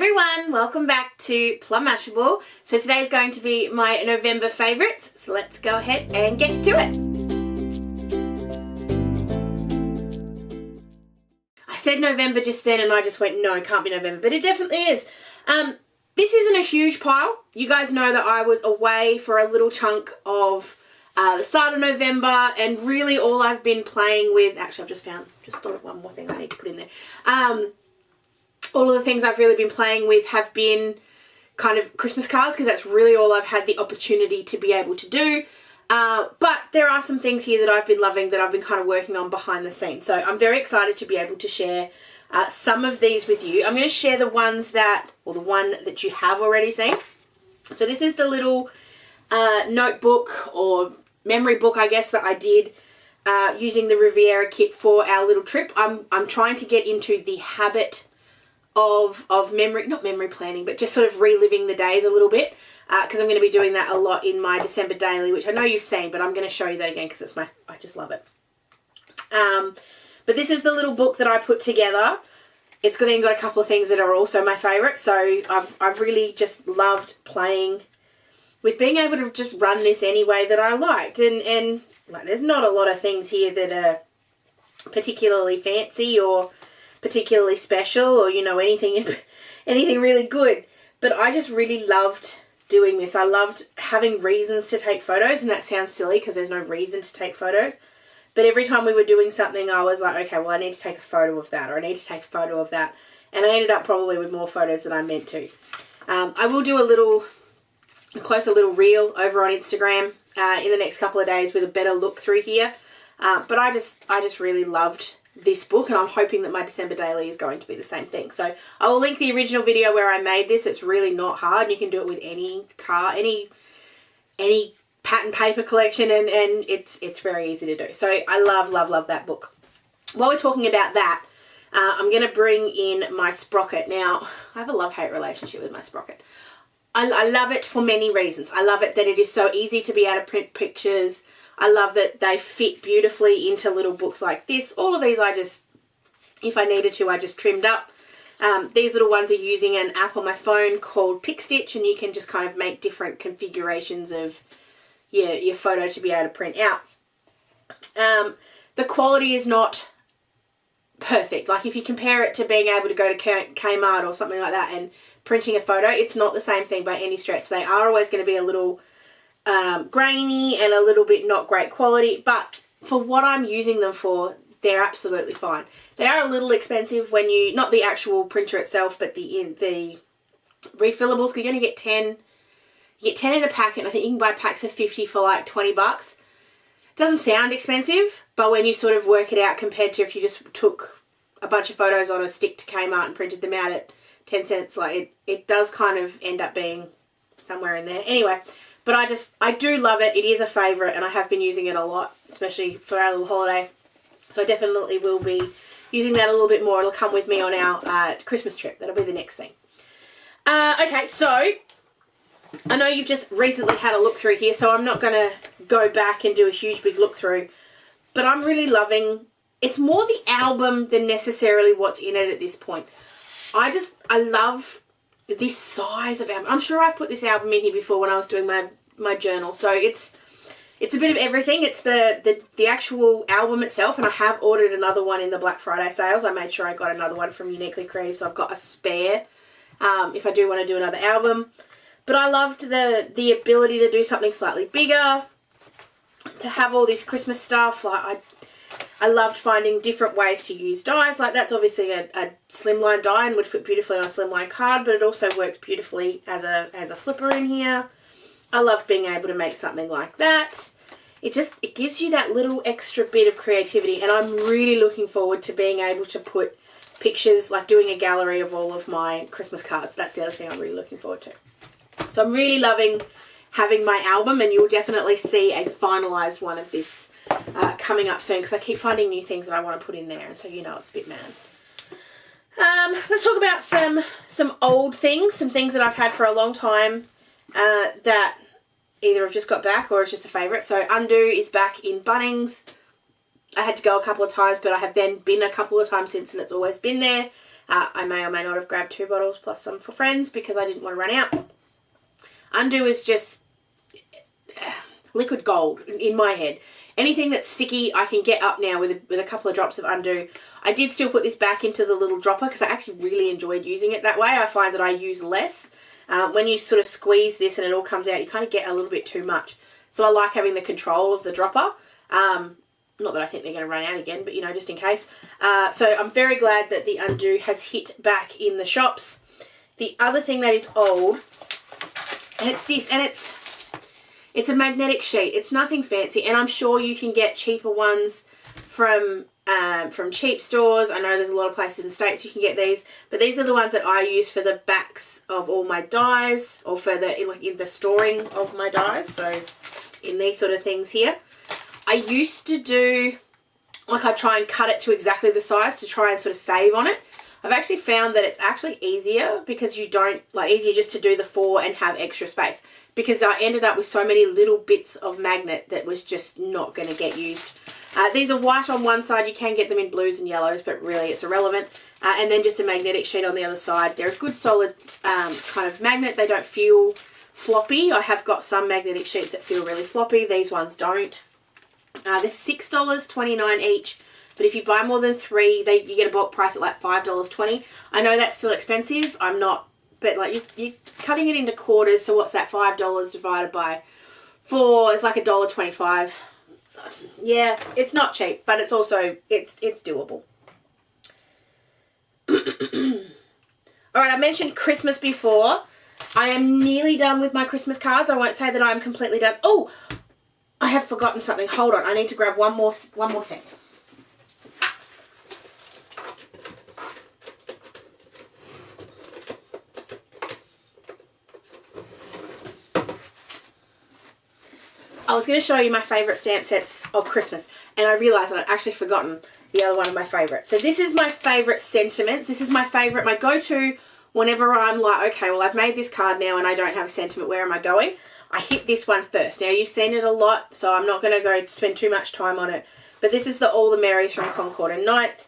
everyone, welcome back to Plum Mashable. So today is going to be my November favourites, so let's go ahead and get to it. I said November just then and I just went, no, it can't be November, but it definitely is. This isn't a huge pile. You guys know that I was away for a little chunk of the start of November, and really all I've been playing with, actually I've just thought of one more thing I need to put in there. All of the things I've really been playing with have been kind of Christmas cards, because that's really all I've had the opportunity to be able to do. But there are some things here that I've been loving that I've been kind of working on behind the scenes. So I'm very excited to be able to share some of these with you. I'm going to share the ones that, or the one that you have already seen. So this is the little notebook or memory book, I guess, that I did using the Riviera kit for our little trip. I'm trying to get into the habit of not memory planning, but just sort of reliving the days a little bit, because I'm going to be doing that a lot in my December daily, which I know you've seen, but I'm going to show you that again because I just love it. But this is the little book that I put together. It's then got a couple of things that are also my favourite, so I've really just loved playing with being able to just run this any way that I liked, and like, there's not a lot of things here that are particularly fancy or particularly special, or anything really good, but I just really loved doing this. I loved having reasons to take photos, and that sounds silly because there's no reason to take photos, but every time we were doing something I was like, okay, well, I need to take a photo of that, or I need to take a photo of that, and I ended up probably with more photos than I meant to. I will do a closer little reel over on Instagram in the next couple of days with a better look through here, but I just really loved this book, and I'm hoping that my December daily is going to be the same thing. So I will link the original video where I made this. It's really not hard, and you can do it with any any pattern paper collection, and it's very easy to do. So I love that book. While we're talking about that, I'm going to bring in my Sprocket. Now, I have a love-hate relationship with my Sprocket. I love it for many reasons. I love it that it is so easy to be able to print pictures. I love that they fit beautifully into little books like this. All of these if I needed to, I just trimmed up. These little ones are using an app on my phone called PicStitch, and you can just kind of make different configurations of your photo to be able to print out. The quality is not perfect. Like, if you compare it to being able to go to Kmart or something like that and printing a photo, it's not the same thing by any stretch. They are always going to be a little grainy and a little bit not great quality, but for what I'm using them for, they're absolutely fine. They are a little expensive when not the actual printer itself, but the refillables, because you only get 10. You get 10 in a packet, and I think you can buy packs of 50 for like 20 bucks. Doesn't sound expensive, but when you sort of work it out compared to if you just took a bunch of photos on a stick to Kmart and printed them out at 10 cents, like it does kind of end up being somewhere in there. Anyway, but I do love it. It is a favourite, and I have been using it a lot, especially for our little holiday. So I definitely will be using that a little bit more. It'll come with me on our Christmas trip. That'll be the next thing. Okay, so I know you've just recently had a look through here, so I'm not going to go back and do a huge big look through, but I'm really loving, it's more the album than necessarily what's in it at this point. I love this size of album. I'm sure I've put this album in here before when I was doing my journal. So it's a bit of everything. It's the actual album itself, and I have ordered another one in the Black Friday sales. I made sure I got another one from Uniquely Creative, so I've got a spare if I do want to do another album. But I loved the ability to do something slightly bigger, to have all this Christmas stuff. Like I loved finding different ways to use dies. Like, that's obviously a slimline die and would fit beautifully on a slimline card, but it also works beautifully as a flipper in here. I love being able to make something like that. It gives you that little extra bit of creativity, and I'm really looking forward to being able to put pictures, like doing a gallery of all of my Christmas cards. That's the other thing I'm really looking forward to. So I'm really loving having my album, and you'll definitely see a finalised one of this coming up soon, because I keep finding new things that I want to put in there, and so it's a bit mad. Let's talk about some old things, some things that I've had for a long time that either have just got back or it's just a favourite. So Undo is back in Bunnings. I had to go a couple of times, but I have then been a couple of times since, and it's always been there. I may or may not have grabbed 2 bottles plus some for friends because I didn't want to run out. Undo is just liquid gold in my head. Anything that's sticky, I can get up now with a couple of drops of Undo. I did still put this back into the little dropper because I actually really enjoyed using it that way. I find that I use less. When you sort of squeeze this and it all comes out, you kind of get a little bit too much. So I like having the control of the dropper. Not that I think they're going to run out again, but, you know, just in case. So I'm very glad that the Undo has hit back in the shops. The other thing that is old, and it's this, and it's a magnetic sheet. It's nothing fancy, and I'm sure you can get cheaper ones from cheap stores. I know there's a lot of places in the States you can get these, but these are the ones that I use for the backs of all my dies, or for in the storing of my dies. So in these sort of things here, I used to do, like, I try and cut it to exactly the size to try and sort of save on it. I've actually found that it's actually easier because you don't, easier just to do the 4 and have extra space, because I ended up with so many little bits of magnet that was just not going to get used. These are white on one side. You can get them in blues and yellows, but really it's irrelevant. And then just a magnetic sheet on the other side. They're a good solid kind of magnet. They don't feel floppy. I have got some magnetic sheets that feel really floppy. These ones don't. They're $6.29 each. But if you buy more than 3, you get a bulk price at like $5.20. I know that's still expensive. I'm not, but like you're cutting it into quarters. So what's that? $5 divided by 4 is like $1.25. Yeah, it's not cheap, but it's also it's doable. All right, I mentioned Christmas before. I am nearly done with my Christmas cards. I won't say that I'm completely done. Oh, I have forgotten something. Hold on, I need to grab one more thing. I was going to show you my favourite stamp sets of Christmas, and I realised that I'd actually forgotten the other one of my favourites. So this is my favourite sentiments. This is my favourite, my go-to whenever I'm like, okay, well, I've made this card now and I don't have a sentiment. Where am I going? I hit this one first. Now, you've seen it a lot, so I'm not going to go spend too much time on it. But this is the All the Merries from Concord and Ninth.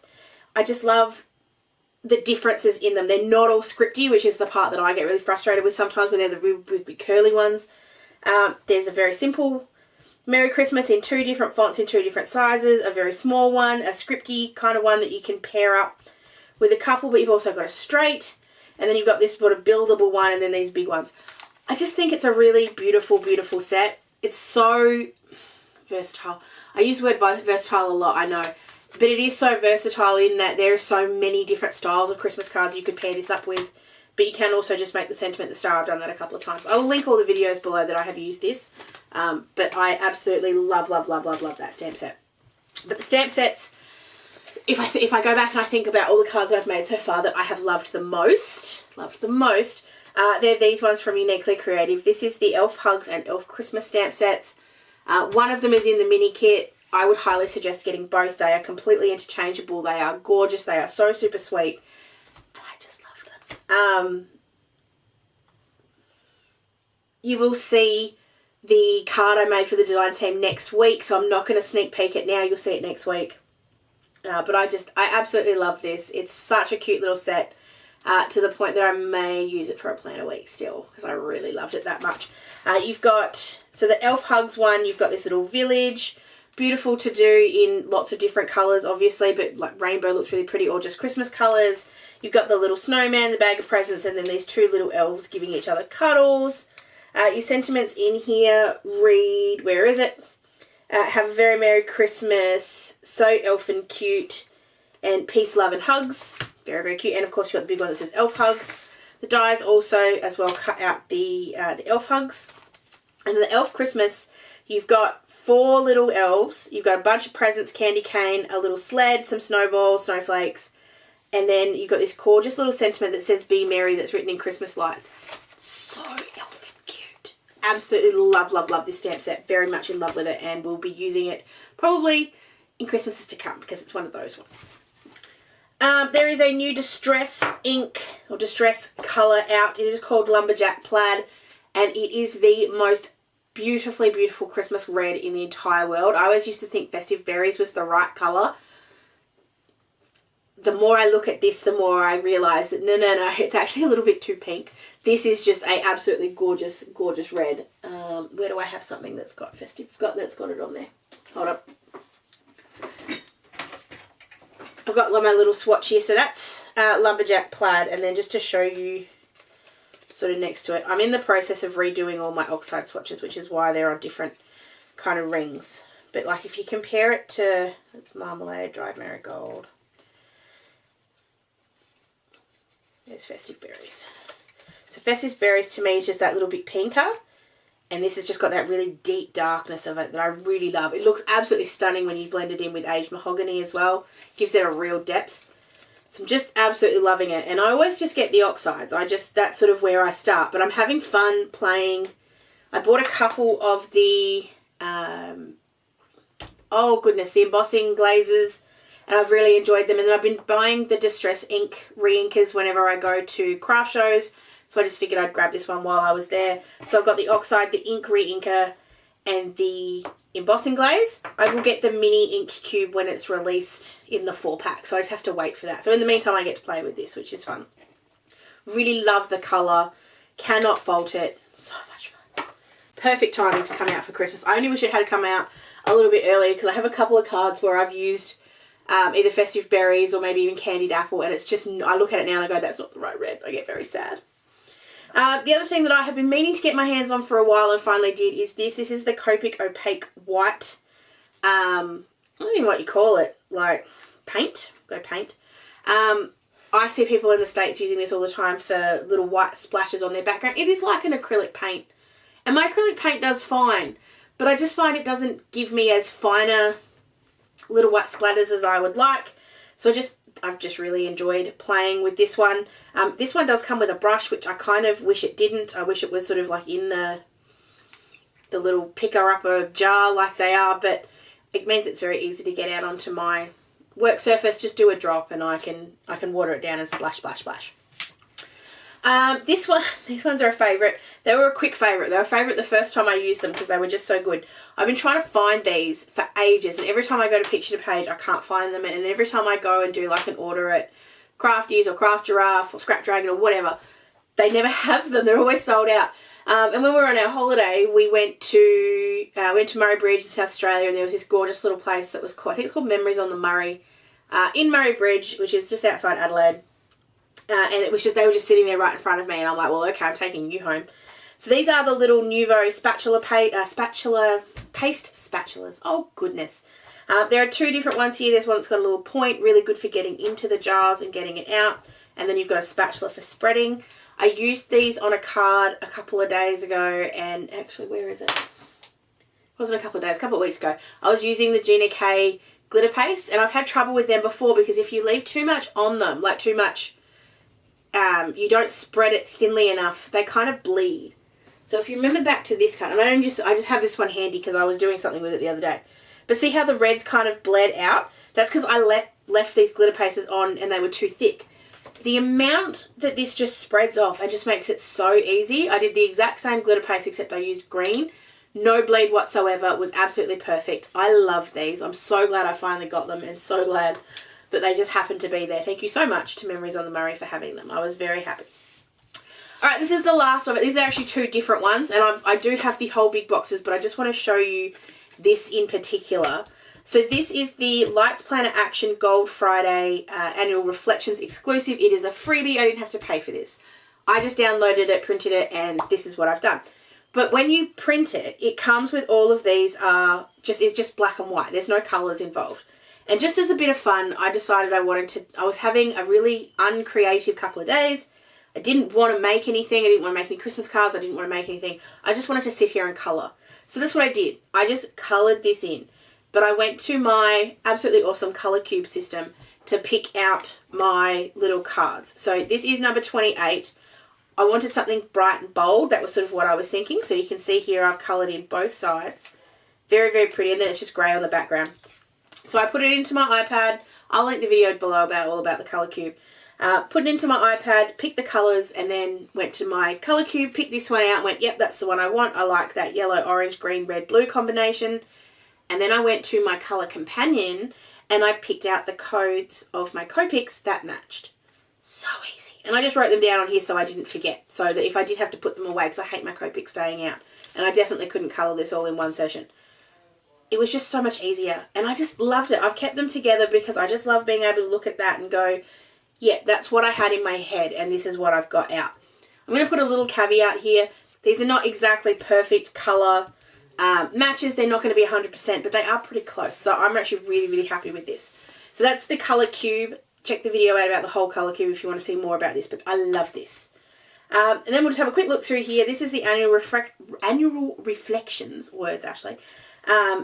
I just love the differences in them. They're not all scripty, which is the part that I get really frustrated with sometimes when they're the really curly ones. There's a very simple Merry Christmas in 2 different fonts in 2 different sizes, a very small one, a scripty kind of one that you can pair up with a couple, but you've also got a straight, and then you've got this sort of buildable one, and then these big ones. I just think it's a really beautiful, beautiful set. It's so versatile. I use the word versatile a lot, I know, but it is so versatile in that there are so many different styles of Christmas cards you could pair this up with. But you can also just make the sentiment the star. I've done that a couple of times. I will link all the videos below that I have used this. But I absolutely love, love, love, love, love that stamp set. But the stamp sets, if I go back and I think about all the cards that I've made so far that I have loved the most, they're these ones from Uniquely Creative. This is the Elf Hugs and Elf Christmas stamp sets. One of them is in the mini kit. I would highly suggest getting both. They are completely interchangeable. They are gorgeous. They are so super sweet. You will see the card I made for the design team next week, so I'm not going to sneak peek it now. You'll see it next week. But I absolutely love this. It's such a cute little set, to the point that I may use it for a planner week still, because I really loved it that much. You've got, so the Elf Hugs one, you've got this little village, beautiful to do in lots of different colours, obviously, but like rainbow looks really pretty, or just Christmas colours. You've got the little snowman, the bag of presents, and then these 2 little elves giving each other cuddles. Your sentiments in here read, where is it? Have a very Merry Christmas, so elfin cute, and peace, love, and hugs. Very, very cute. And of course, you've got the big one that says Elf Hugs. The dies also as well cut out the Elf Hugs. And the Elf Christmas, you've got 4 little elves. You've got a bunch of presents, candy cane, a little sled, some snowballs, snowflakes. And then you've got this gorgeous little sentiment that says Be Merry that's written in Christmas lights. So elfin cute. Absolutely love, love, love this stamp set. Very much in love with it, and we'll be using it probably in Christmases to come because it's one of those ones. There is a new distress ink or distress colour out. It is called Lumberjack Plaid, and it is the most beautifully beautiful Christmas red in the entire world. I always used to think Festive Berries was the right colour. the more I look at this, the more I realise that no, it's actually a little bit too pink. This is just a absolutely gorgeous, gorgeous red. Where do I have something that's got festive? That's got it on there. Hold up. I've got my little swatch here. So that's Lumberjack Plaid. And then just to show you sort of next to it, I'm in the process of redoing all my oxide swatches, which is why they're on different kind of rings. But like if you compare it to, it's Marmalade, Dried Marigold. There's Festive Berries. So Festive Berries to me is just that little bit pinker. And this has just got that really deep darkness of it that I really love. It looks absolutely stunning when you blend it in with aged mahogany as well. Gives it a real depth. So I'm just absolutely loving it. And I always just get the oxides. That's sort of where I start. But I'm having fun playing. I bought a couple of the, oh goodness, the embossing glazes. And I've really enjoyed them. And then I've been buying the Distress ink re-inkers whenever I go to craft shows. So I just figured I'd grab this one while I was there. So I've got the oxide, the ink re-inker, and the embossing glaze. I will get the mini ink cube when it's released in the 4-pack. So I just have to wait for that. So in the meantime, I get to play with this, which is fun. Really love the colour. Cannot fault it. So much fun. Perfect timing to come out for Christmas. I only wish it had come out a little bit earlier because I have a couple of cards where I've used either Festive Berries or maybe even Candied Apple. And it's just, I look at it now and I go, that's not the right red. I get very sad. The other thing that I have been meaning to get my hands on for a while and finally did is this. This is the Copic Opaque White, I don't even know what you call it, like paint, paint. I see people in the States using this all the time for little white splashes on their background. It is like an acrylic paint. And my acrylic paint does fine, but I just find it doesn't give me as finer little white splatters as I would like. So I've just really enjoyed playing with this one. This one does come with a brush, which I kind of wish it didn't. I wish it was sort of like in the little picker-upper jar like they are, but it means it's very easy to get out onto my work surface. Just do a drop and I can water it down and splash, splash, splash. These ones are a favourite. They were a quick favourite. They were a favourite the first time I used them because they were just so good. I've been trying to find these for ages, and every time I go to Picture to Page, I can't find them. And every time I go and do like an order at Crafties or Craft Giraffe or Scrap Dragon or whatever, they never have them. They're always sold out. And when we were on our holiday, we went to Murray Bridge in South Australia, and there was this gorgeous little place that was called, I think it's called Memories on the Murray, in Murray Bridge, which is just outside Adelaide. And it was just, they were just sitting there right in front of me, and I'm like, well, okay, I'm taking you home. So these are the little Nuvo spatula paste spatulas. Oh, goodness. There are two different ones here. There's one that's got a little point, really good for getting into the jars and getting it out. And then you've got a spatula for spreading. I used these on a card a couple of days ago, and actually, where is it? It wasn't a couple of days, a couple of weeks ago. I was using the Gina K glitter paste, and I've had trouble with them before because if you leave too much on them, like too much, you don't spread it thinly enough, they kind of bleed. So if you remember back to this card, and I just have this one handy because I was doing something with it the other day. But see how the reds kind of bled out? That's because I left these glitter pastes on and they were too thick. The amount that this just spreads off and just makes it so easy. I did the exact same glitter paste except I used green. No bleed whatsoever. It was absolutely perfect. I love these. I'm so glad I finally got them and so glad that they just happened to be there. Thank you so much to Memories on the Murray for having them. I was very happy. Alright, this is the last of it. These are actually two different ones, and I do have the whole big boxes, but I just want to show you this in particular. So this is the Lights Planner Action Gold Friday Annual Reflections exclusive. It is a freebie. I didn't have to pay for this. I just downloaded it, printed it, and this is what I've done. But when you print it, it comes with all of these, it's just black and white. There's no colours involved. And just as a bit of fun, I decided I was having a really uncreative couple of days. I didn't want to make anything. I didn't want to make any Christmas cards. I didn't want to make anything. I just wanted to sit here and colour. So that's what I did. I just coloured this in. But I went to my absolutely awesome colour cube system to pick out my little cards. So this is number 28. I wanted something bright and bold. That was sort of what I was thinking. So you can see here I've coloured in both sides. Very, very pretty. And then it's just grey on the background. So I put it into my iPad. I'll link the video below all about the colour cube. Put it into my iPad, picked the colours, and then went to my colour cube, picked this one out, and went, yep, that's the one I want. I like that yellow, orange, green, red, blue combination. And then I went to my colour companion and I picked out the codes of my Copics that matched. So easy. And I just wrote them down on here so I didn't forget, so that if I did have to put them away, because I hate my Copics staying out, and I definitely couldn't colour this all in one session. It was just so much easier, and I just loved it. I've kept them together because I just love being able to look at that and go, yeah, that's what I had in my head, and this is what I've got out. I'm going to put a little caveat here. These are not exactly perfect colour matches. They're not going to be 100%, but they are pretty close. So I'm actually really, really happy with this. So that's the colour cube. Check the video out about the whole colour cube if you want to see more about this, but I love this. And then we'll just have a quick look through here. This is the annual reflections, words, Ashley,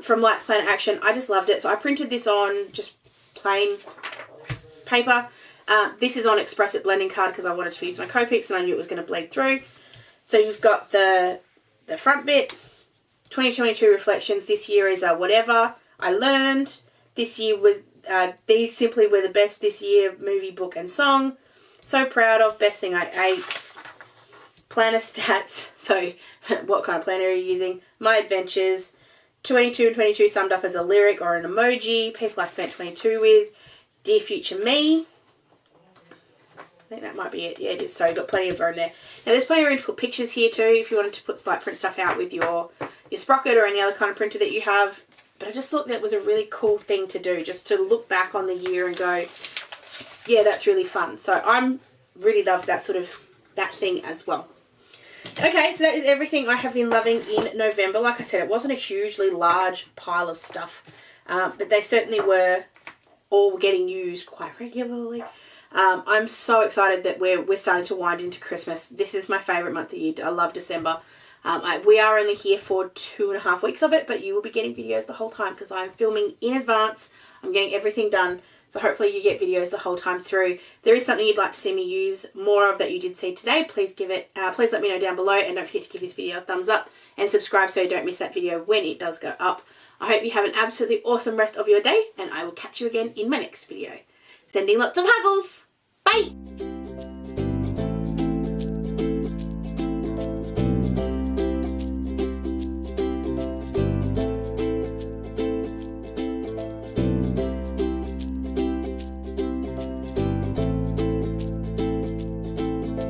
from Lights Planet Action. I just loved it. So I printed this on just plain paper. This is on Express It blending card because I wanted to use my Copics and I knew it was going to bleed through. So you've got the front bit, 2022 reflections. This year is whatever I learned. This year was these simply were the best this year, movie, book and song. So proud of, best thing I ate. Planner stats, so what kind of planner are you using? My adventures, 22 and 22 summed up as a lyric or an emoji. People I spent 22 with. Dear future me. I think that might be it. Yeah, it is. So you've got plenty of room there. Now there's plenty of room to put pictures here too if you wanted to put like print stuff out with your Sprocket or any other kind of printer that you have. But I just thought that was a really cool thing to do, just to look back on the year and go, yeah, that's really fun. So I'm really love that sort of that thing as well. Okay, so that is everything I have been loving in November. Like I said, it wasn't a hugely large pile of stuff, but they certainly were all getting used quite regularly. I'm so excited that we're starting to wind into Christmas. This is my favourite month of the year. I love December. We are only here for 2.5 weeks of it, but you will be getting videos the whole time because I'm filming in advance. I'm getting everything done. So hopefully you get videos the whole time through. If there is something you'd like to see me use more of that you did see today, please please let me know down below, and don't forget to give this video a thumbs up and subscribe so you don't miss that video when it does go up. I hope you have an absolutely awesome rest of your day, and I will catch you again in my next video. Sending lots of huggles. Bye!